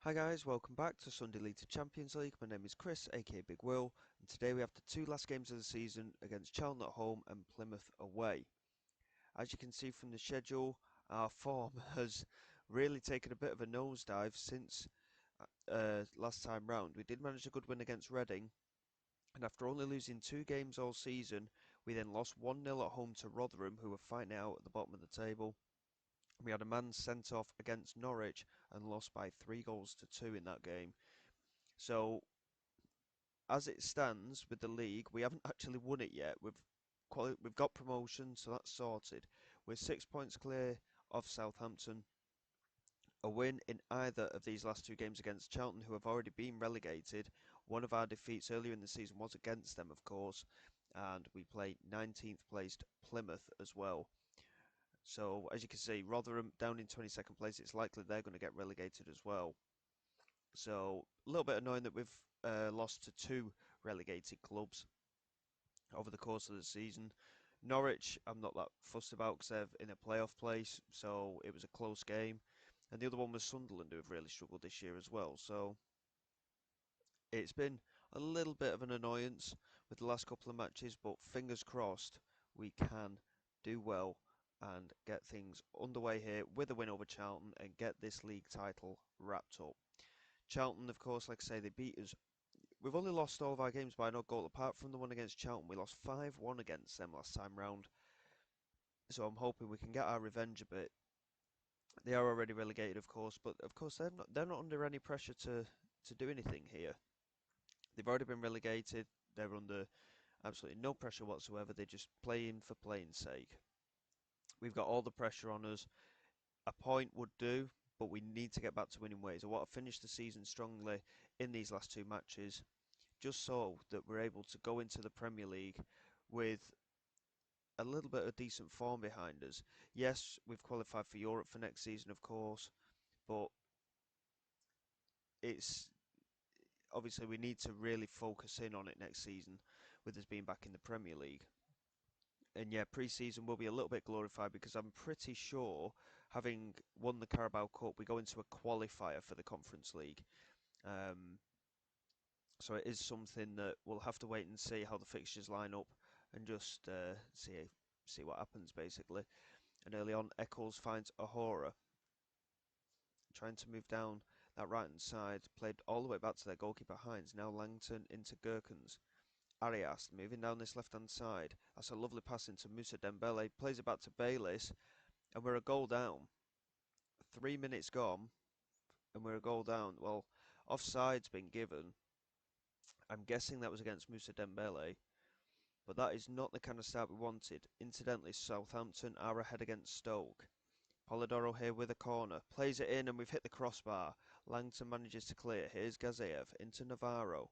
Hi guys, welcome back to Sunday League to Champions League. My name is Chris, aka Big Will, and today we have the two last games of the season against Charlton at home and Plymouth away. As you can see from the schedule, our form has really taken a bit of a nosedive since last time round. We did manage a good win against Reading, and after only losing two games all season, we then lost 1-0 at home to Rotherham, who were fighting out at the bottom of the table. We had a man sent off against Norwich and lost by 3 goals to 2 in that game. So as it stands with the league, we haven't actually won it yet. We've got promotion, so that's sorted. We're 6 points clear of Southampton. A win in either of these last two games against Charlton, who have already been relegated. One of our defeats earlier in the season was against them, of course, and we play 19th placed Plymouth as well. So as you can see, Rotherham down in 22nd place. It's likely they're going to get relegated as well. So a little bit annoying that we've lost to two relegated clubs over the course of the season. Norwich, I'm not that fussed about because they're in a playoff place, so it was a close game. And the other one was Sunderland, who have really struggled this year as well. So it's been a little bit of an annoyance with the last couple of matches, but fingers crossed we can do well and get things underway here with a win over Charlton and get this league title wrapped up. Charlton, of course, like I say, they beat us. We've only lost all of our games by an odd goal. Apart from the one against Charlton, we lost 5-1 against them last time round. So I'm hoping we can get our revenge a bit. They are already relegated, of course, but of course they're not under any pressure to do anything here. They've already been relegated. They're under absolutely no pressure whatsoever. They're just playing for playing's sake. We've got all the pressure on us. A point would do, but we need to get back to winning ways. I want to finish the season strongly in these last two matches, just so that we're able to go into the Premier League with a little bit of decent form behind us. Yes, we've qualified for Europe for next season, of course, but it's obviously we need to really focus in on it next season with us being back in the Premier League. And yeah, pre-season will be a little bit glorified because I'm pretty sure, having won the Carabao Cup, we go into a qualifier for the Conference League. Um, so it is something that we'll have to wait and see how the fixtures line up and just see what happens basically. And early on, Eccles finds Ahora trying to move down that right hand side, played all the way back to their goalkeeper Hines. Now Langton into Gherkins. Arias moving down this left hand side. That's a lovely pass into Musa Dembele. Plays it back to Bayliss, and we're a goal down. 3 minutes gone, and we're a goal down. Well, offside's been given. I'm guessing that was against Musa Dembele, but that is not the kind of start we wanted. Incidentally, Southampton are ahead against Stoke. Polidoro here with a corner. Plays it in and we've hit the crossbar. Langton manages to clear. Here's Gaziev into Navarro.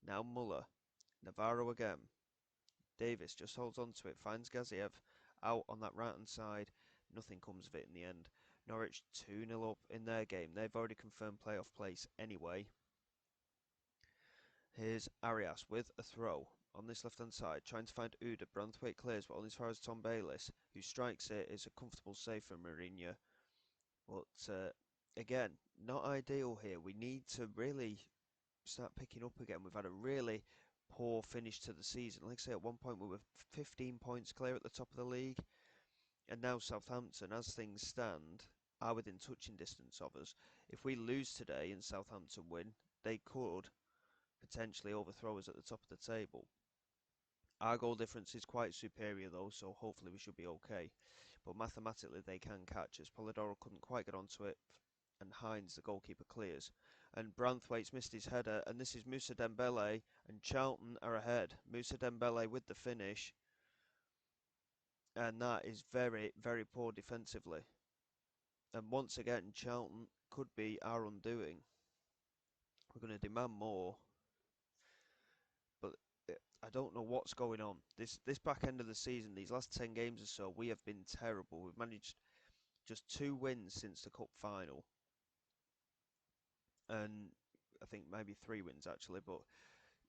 Now Muller. Navarro again. Davis just holds on to it. Finds Gaziev out on that right hand side. Nothing comes of it in the end. Norwich 2-0 up in their game. They've already confirmed playoff place anyway. Here's Arias with a throw on this left hand side, trying to find Uda. Branthwaite clears, but only as far as Tom Bayliss, who strikes it. It's a comfortable save for Mourinho. But again, not ideal here. We need to really start picking up again. We've had a really poor finish to the season. Like I say, at one point we were 15 points clear at the top of the league, and now Southampton, as things stand, are within touching distance of us. If we lose today and Southampton win, they could potentially overthrow us at the top of the table. Our goal difference is quite superior though, so hopefully we should be okay. But mathematically they can catch us. Polidoro couldn't quite get onto it, and Hines, the goalkeeper, clears. And Branthwaite's missed his header, and this is Musa Dembele, and Charlton are ahead. Musa Dembele with the finish, and that is very, very poor defensively. And once again, Charlton could be our undoing. We're going to demand more, but I don't know what's going on. This back end of the season, these last 10 games or so, we have been terrible. We've managed just 2 wins since the cup final, and I think maybe 3 wins actually, but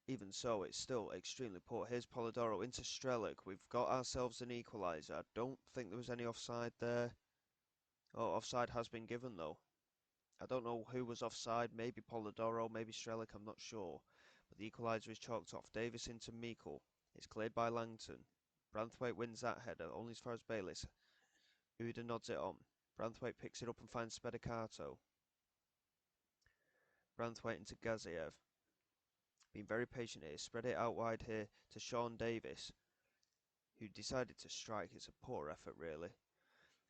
even so, it's still extremely poor. Here's Polidoro into Strelic. We've got ourselves an equaliser. I don't think there was any offside there. Oh, offside has been given though. I don't know who was offside, maybe Polidoro, maybe Strelic, I'm not sure. But the equaliser is chalked off. Davis into Meikle. It's cleared by Langton. Branthwaite wins that header, only as far as Bayliss. Uda nods it on. Branthwaite picks it up and finds Spedicato. Branthwaite into Gaziev. Being very patient here, spread it out wide here to Sean Davis, who decided to strike. It's a poor effort, really.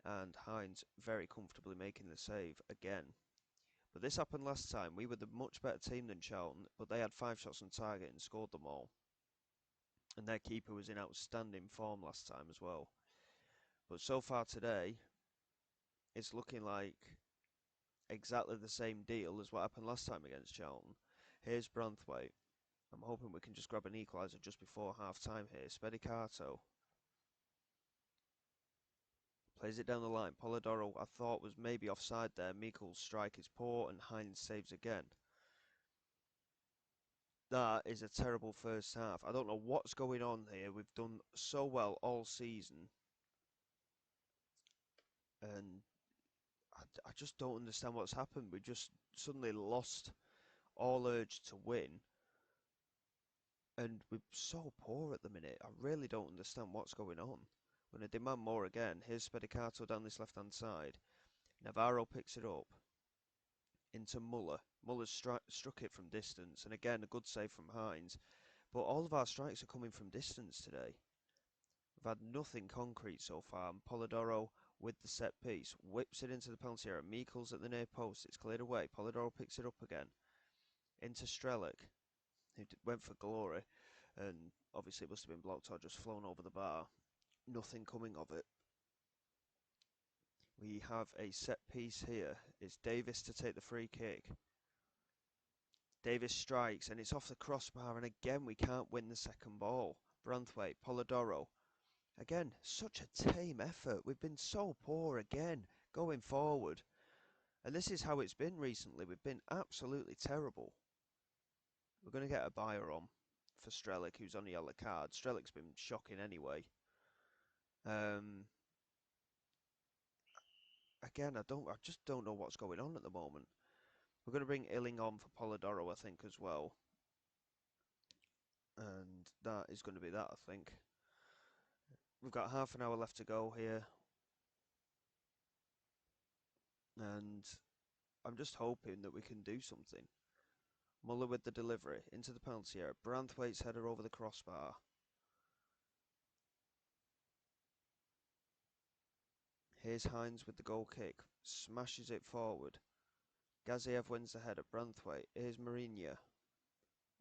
And Hines very comfortably making the save again. But this happened last time. We were the much better team than Charlton, but they had 5 shots on target and scored them all. And their keeper was in outstanding form last time as well. But so far today, it's looking like exactly the same deal as what happened last time against Charlton. Here's Branthwaite. I'm hoping we can just grab an equaliser just before half time here. Spedicato plays it down the line. Polidoro, I thought, was maybe offside there. Meikle's strike is poor and Hines saves again. That is a terrible first half. I don't know what's going on here. We've done so well all season. And I just don't understand what's happened. We just suddenly lost all urge to win. And we're so poor at the minute. I really don't understand what's going on. We're going to demand more again. Here's Spedicato down this left-hand side. Navarro picks it up into Muller. Muller's struck it from distance. And again, a good save from Hines. But all of our strikes are coming from distance today. We've had nothing concrete so far. And Polidoro with the set piece whips it into the penalty area. Meikle's at the near post. It's cleared away. Polidoro picks it up again. Into Strelic, who went for glory. And obviously it must have been blocked or just flown over the bar. Nothing coming of it. We have a set piece here. It's Davis to take the free kick. Davis strikes and it's off the crossbar, and again we can't win the second ball. Branthwaite, Polidoro. Again, such a tame effort. We've been so poor again going forward. And this is how it's been recently. We've been absolutely terrible. We're going to get a buyer on for Strelic, who's on a yellow card. Strelic's been shocking anyway. Again, I just don't know what's going on at the moment. We're going to bring Illing on for Polidoro, I think, as well. And that is going to be that, I think. We've got half an hour left to go here. And I'm just hoping that we can do something. Muller with the delivery into the penalty area. Branthwaite's header over the crossbar. Here's Hines with the goal kick. Smashes it forward. Gaziev wins the header. Branthwaite. Here's Mourinho.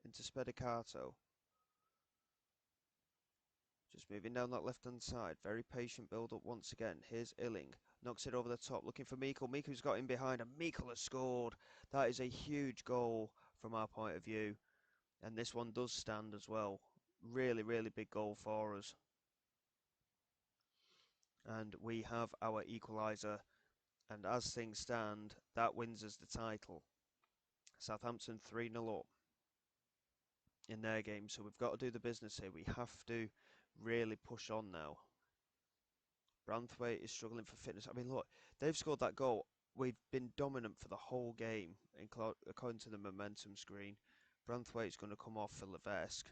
Into Spedicato. Just moving down that left-hand side. Very patient build-up once again. Here's Illing. Knocks it over the top. Looking for Meikle. Meikle's got in behind. And Meikle has scored. That is a huge goal from our point of view. And this one does stand as well. Really, really big goal for us. And we have our equaliser. And as things stand, that wins us the title. Southampton 3-0 up in their game. So we've got to do the business here. We have to really push on now. Branthwaite is struggling for fitness. I mean, look, they've scored that goal. We've been dominant for the whole game, according to the momentum screen. Branthwaite's going to come off for Levesque.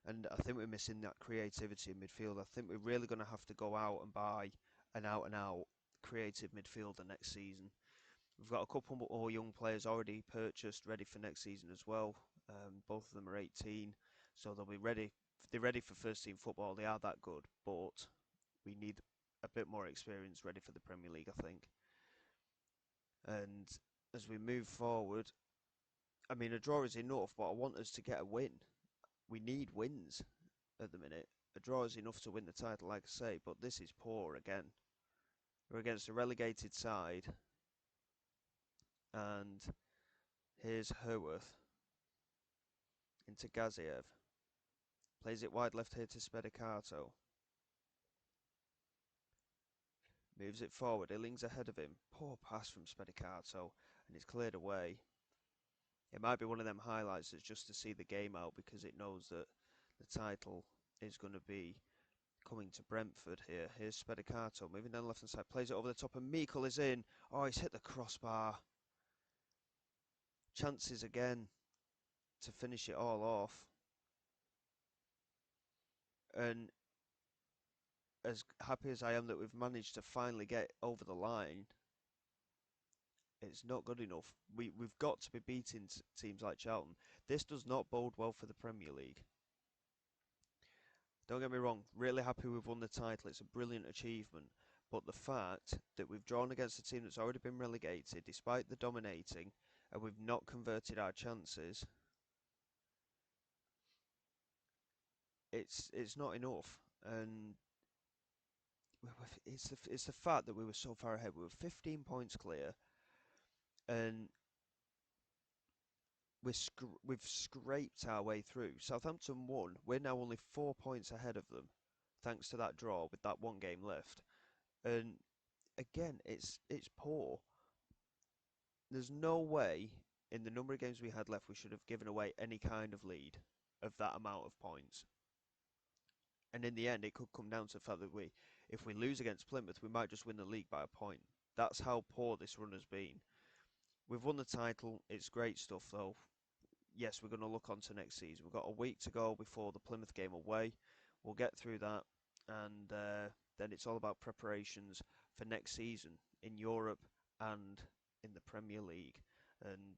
And I think we're missing that creativity in midfield. I think we're really going to have to go out and buy an out-and-out creative midfielder next season. We've got a couple more young players already purchased, ready for next season as well. Both of them are 18, so they'll be ready. They're ready for first-team football. They are that good, but we need a bit more experience ready for the Premier League, I think. And as we move forward, I mean, a draw is enough, but I want us to get a win. We need wins at the minute. A draw is enough to win the title, like I say, but this is poor again. We're against a relegated side. And here's Herworth into Gaziev. Plays it wide left here to Spedicato. Moves it forward. Illing's ahead of him. Poor pass from Spedicato. And it's cleared away. It might be one of them highlights that's just to see the game out because it knows that the title is going to be coming to Brentford here. Here's Spedicato moving down the left hand side, plays it over the top, and Meikle is in. Oh, he's hit the crossbar. Chances again to finish it all off. And as happy as I am that we've managed to finally get over the line, it's not good enough. We've got to be beating teams like Charlton. This does not bode well for the Premier League. Don't get me wrong, really happy we've won the title. It's a brilliant achievement. But the fact that we've drawn against a team that's already been relegated, despite the dominating, and we've not converted our chances, it's not enough. And it's the fact that we were so far ahead. We were 15 points clear, and we've scraped our way through. Southampton won. We're now only 4 points ahead of them, thanks to that draw with that one game left. And again, it's poor. There's no way in the number of games we had left we should have given away any kind of lead of that amount of points. And in the end, it could come down to the fact that if we lose against Plymouth, we might just win the league by a point. That's how poor this run has been. We've won the title. It's great stuff, though. Yes, we're going to look on to next season. We've got a week to go before the Plymouth game away. We'll get through that, and then it's all about preparations for next season in Europe and in the Premier League. And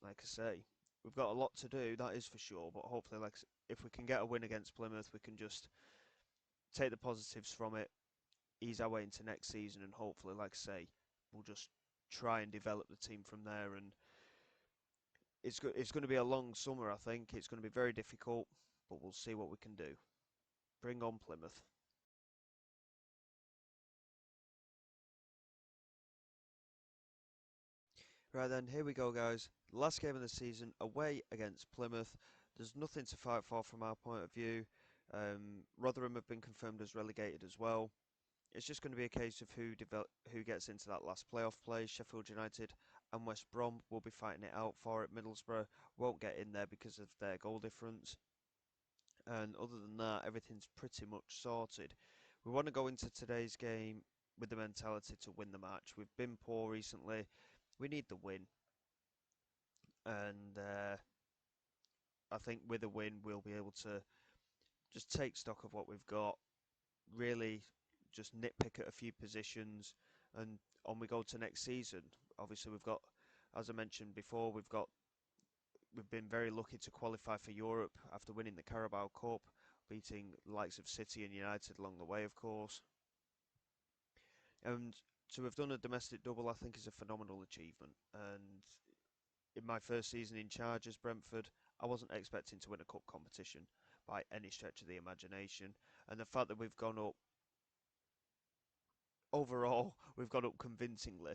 like I say, we've got a lot to do, that is for sure. But hopefully, if we can get a win against Plymouth, we can just take the positives from it, ease our way into next season, and hopefully, like I say, we'll just try and develop the team from there. And it's going to be a long summer, I think. It's going to be very difficult, but we'll see what we can do. Bring on Plymouth. Right then, here we go, guys. Last game of the season, away against Plymouth. There's nothing to fight for from our point of view. Rotherham have been confirmed as relegated as well. It's just going to be a case of who gets into that last playoff place. Sheffield United and West Brom will be fighting it out for it. Middlesbrough won't get in there because of their goal difference. And other than that, everything's pretty much sorted. We want to go into today's game with the mentality to win the match. We've been poor recently. We need the win. And I think with a win, we'll be able to just take stock of what we've got, really just nitpick at a few positions, and on we go to next season. Obviously, we've got, as I mentioned before, we've been very lucky to qualify for Europe after winning the Carabao Cup, beating the likes of City and United along the way, of course. And to have done a domestic double, I think, is a phenomenal achievement. And in my first season in charge as Brentford, I wasn't expecting to win a cup competition by any stretch of the imagination. And the fact that we've gone up, overall, we've gone up convincingly.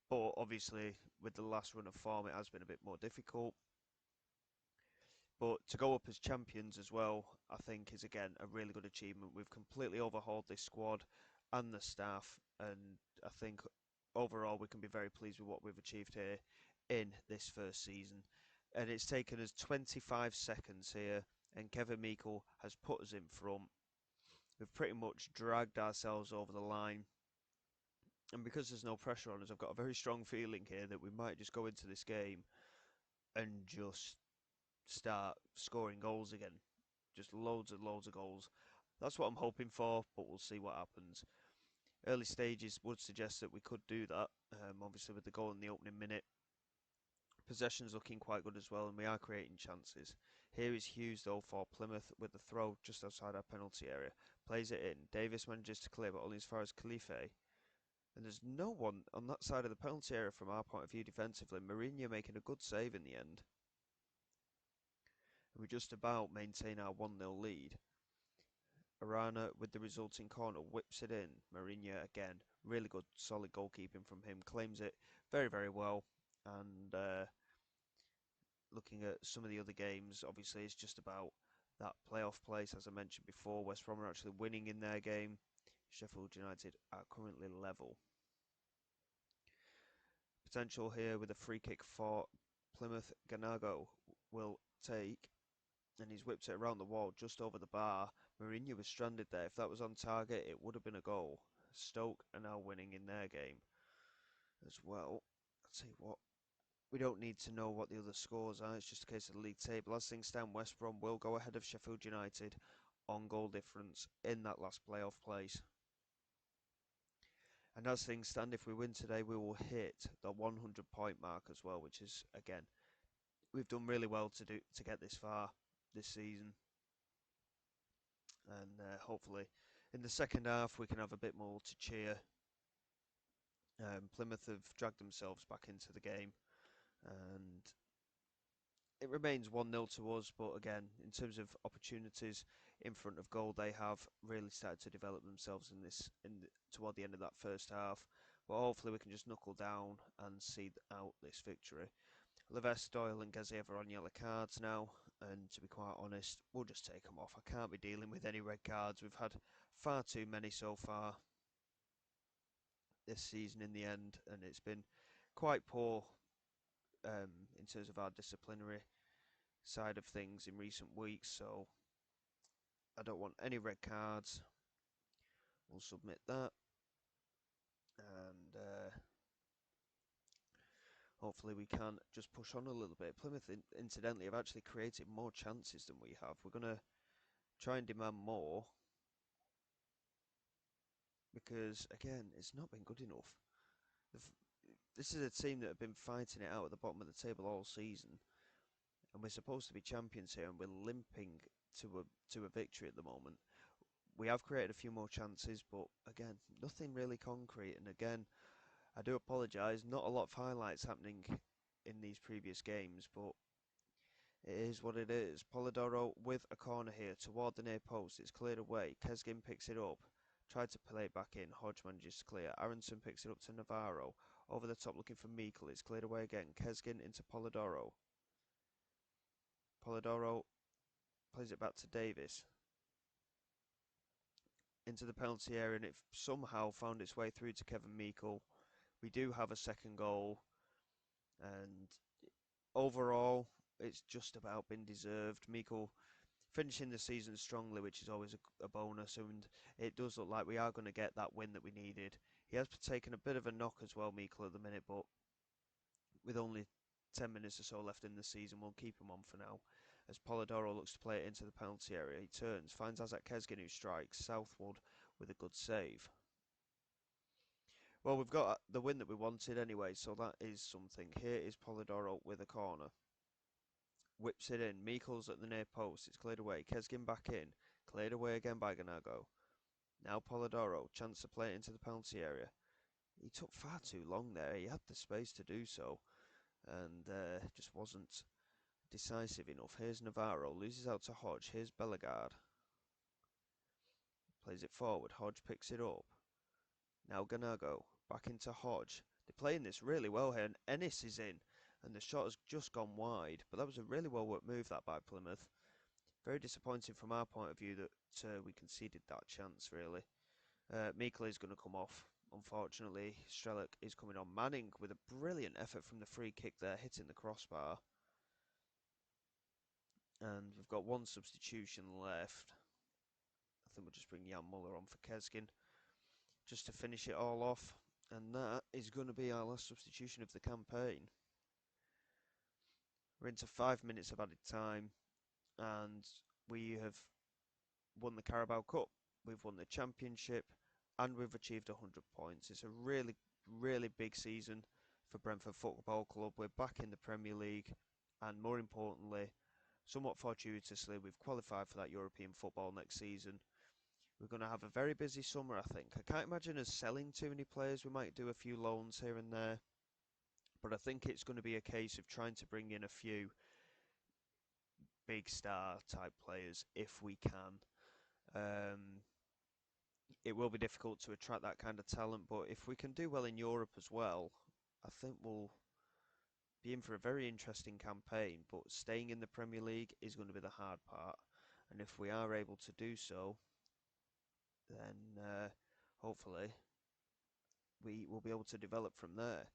But obviously, with the last run of form, it has been a bit more difficult. But to go up as champions as well, I think is again a really good achievement. We've completely overhauled this squad and the staff, and I think overall we can be very pleased with what we've achieved here in this first season. And it's taken us 25 seconds here, and Kevin Meikle has put us in front. We've pretty much dragged ourselves over the line. And because there's no pressure on us, I've got a very strong feeling here that we might just go into this game and just start scoring goals again. Just loads and loads of goals. That's what I'm hoping for, but we'll see what happens. Early stages would suggest that we could do that, obviously with the goal in the opening minute. Possession's looking quite good as well, and we are creating chances. Here is Hughes, though, for Plymouth with the throw just outside our penalty area. Plays it in. Davis manages to clear, but only as far as Khalife. And there's no one on that side of the penalty area from our point of view defensively. Mourinho making a good save in the end. And we just about maintain our 1-0 lead. Arana with the resulting corner whips it in. Mourinho again, really good solid goalkeeping from him. Claims it very, very well. And looking at some of the other games, obviously it's just about that playoff place. As I mentioned before, West Brom are actually winning in their game. Sheffield United are currently level. Potential here with a free kick for Plymouth. Ganago will take, and he's whipped it around the wall just over the bar. Mourinho was stranded there. If that was on target, it would have been a goal. Stoke are now winning in their game as well. I'll tell you what, we don't need to know what the other scores are. It's just a case of the league table. As things stand, West Brom will go ahead of Sheffield United on goal difference in that last playoff place. And as things stand, if we win today, we will hit the 100-point mark as well, which is, again, we've done really well to get this far this season. And hopefully in the second half we can have a bit more to cheer. Plymouth have dragged themselves back into the game, and it remains 1-0 to us, but again, in terms of opportunities in front of goal, they have really started to develop themselves toward the end of that first half. But hopefully we can just knuckle down and see out this victory. Levesque, Doyle and Gaziev are on yellow cards now, and to be quite honest, we'll just take them off. I can't be dealing with any red cards. We've had far too many so far this season in the end, and it's been quite poor in terms of our disciplinary side of things in recent weeks, so I don't want any red cards. We'll submit that, and hopefully we can just push on a little bit. Plymouth, incidentally, have actually created more chances than we have. We're going to try and demand more, because, again, it's not been good enough. This is a team that have been fighting it out at the bottom of the table all season, and we're supposed to be champions here, and we're limping to a victory at the moment. We have created a few more chances, but again, nothing really concrete. And again, I do apologise, not a lot of highlights happening in these previous games, but it is what it is. Polidoro with a corner here toward the near post. It's cleared away. Kesgin picks it up. Tried to play it back in. Hodge manages to clear. Aronson picks it up to Navarro. Over the top looking for Meikle. It's cleared away again. Kesgin into Polidoro. Polidoro plays it back to Davis. Into the penalty area, and it somehow found its way through to Kevin Meikle. We do have a second goal, and overall, it's just about been deserved. Meikle finishing the season strongly, which is always a bonus, and it does look like we are going to get that win that we needed. He has taken a bit of a knock as well, Meikle, at the minute, but with only 10 minutes or so left in the season, we'll keep him on for now. As Polidoro looks to play it into the penalty area, he turns, finds Azak Kesgin, who strikes. Southwood with a good save. Well, we've got the win that we wanted anyway, so that is something. Here is Polidoro with a corner. Whips it in. Meikle's at the near post. It's cleared away. Kesgin back in. Cleared away again by Ganago. Now Polidoro. Chance to play it into the penalty area. He took far too long there. He had the space to do so, and just wasn't decisive enough. Here's Navarro. Loses out to Hodge. Here's Bellegarde. Plays it forward. Hodge picks it up. Now Ganago. Back into Hodge. They're playing this really well here, and Ennis is in. And the shot has just gone wide. But that was a really well-worked move, that, by Plymouth. Very disappointing from our point of view that we conceded that chance, really. Meikle is going to come off, unfortunately. Strelec is coming on. Manning with a brilliant effort from the free kick there, hitting the crossbar. And we've got one substitution left. I think we'll just bring Jan Muller on for Kesgin, just to finish it all off. And that is going to be our last substitution of the campaign. We're into 5 minutes of added time, and we have won the Carabao Cup, we've won the Championship, and we've achieved 100 points. It's a really, really big season for Brentford Football Club. We're back in the Premier League, and more importantly, somewhat fortuitously, we've qualified for that European football next season. We're going to have a very busy summer, I think. I can't imagine us selling too many players. We might do a few loans here and there, but I think it's going to be a case of trying to bring in a few big star type players if we can. It will be difficult to attract that kind of talent, but if we can do well in Europe as well, I think we'll be in for a very interesting campaign. But staying in the Premier League is going to be the hard part, and if we are able to do so, then hopefully we will be able to develop from there.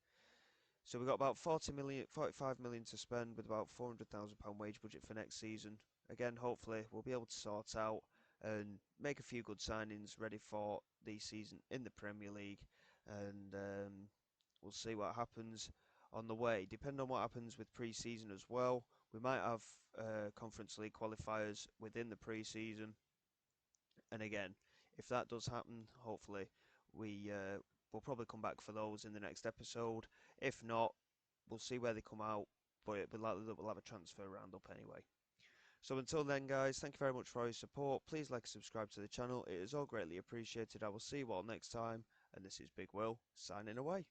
So we've got about 45 million to spend, with about £400,000 wage budget for next season. Again, hopefully we'll be able to sort out and make a few good signings ready for the season in the Premier League. And we'll see what happens on the way. Depending on what happens with pre-season as well, we might have Conference League qualifiers within the pre-season. And again, if that does happen, hopefully we will probably come back for those in the next episode. If not, we'll see where they come out, but it'll be likely that we'll have a transfer roundup anyway. So until then, guys, thank you very much for all your support. Please like and subscribe to the channel. It is all greatly appreciated. I will see you all next time. And this is Big Will, signing away.